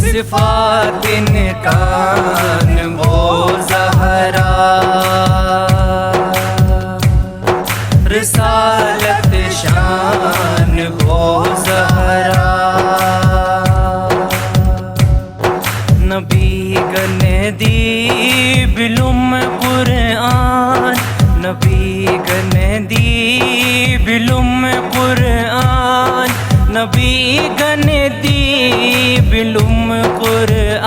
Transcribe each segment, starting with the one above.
صفات نکان وہ زہرا رسالت شان وہ زہرا نبی گنے دی بلوم قرآن نبی گنے دی بلوم قرآن نبی گنے دی بلوم قرآن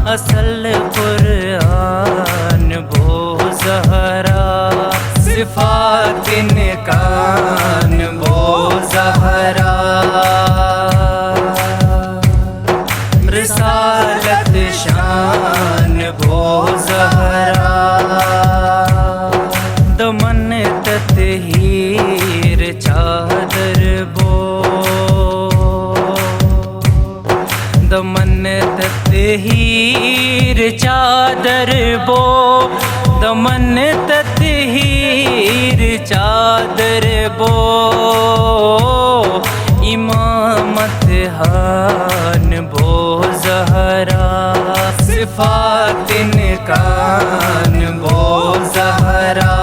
اصل قرآن وہ زہرا صفات نکان وہ زہرا رسالت شان وہ زہرا دمن تطہیر چادر بو دمن تطہیر چادر بو دمن تطہیر چادر بو امامت ہان بو زہرا صفات نکان وہ زہرا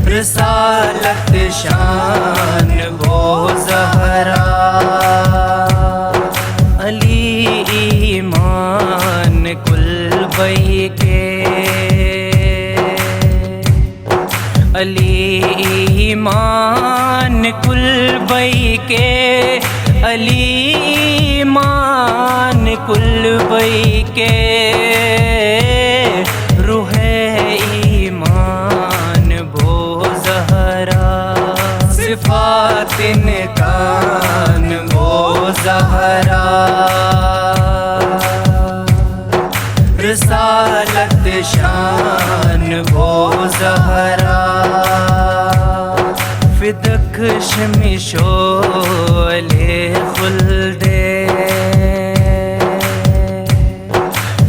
رسالت شان وہ زہرا علی ایمان کلبئی کے علی ایمان کلبئی کے علی ایمان کلبئی کے روح ایمان وہ زہرا صفات نکان وہ زہرا رسالت شان وہ زہرا فدک شمشول خلد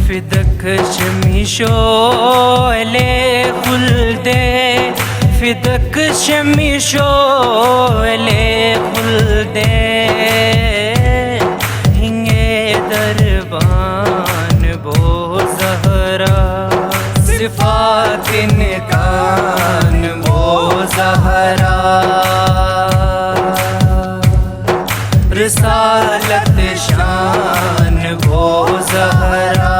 فدک شمشول خلد فدک شمشول خلد ہنگے دربان وہ زہرا صفات نکان وہ زہرا رسالت شان وہ زہرا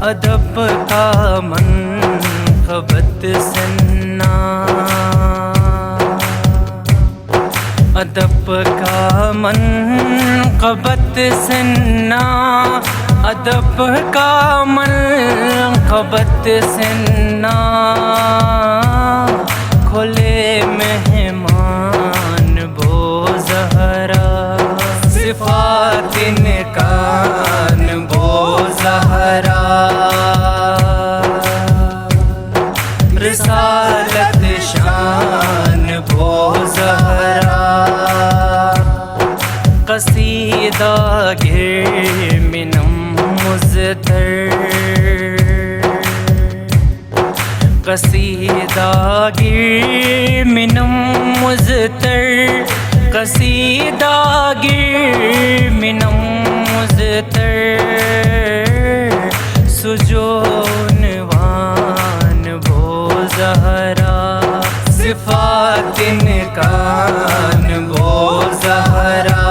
ادب کا منقبت سننا ادب کا منقبت سننا ادب کا منقبت سننا کھلے مہمان وہ زہرا صفات نکان وہ زہرا رسالت شان وہ زہرا قصیدہ گر منم مزتر قصیدہ گر منم مزتر قصیدہ گر منم مزتر سجون وان وہ زہرا صفات نکان وہ زہرا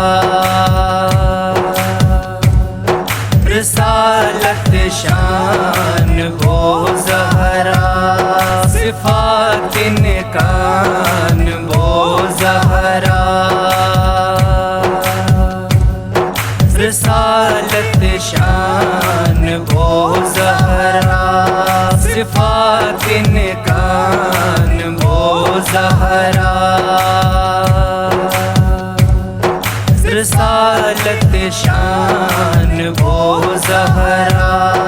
رسالت شان وہ زہرا صفات نکان وہ زہرا رسالت شان وہ زہرا صفات نکان وہ زہرا رسالت شان وہ زہرا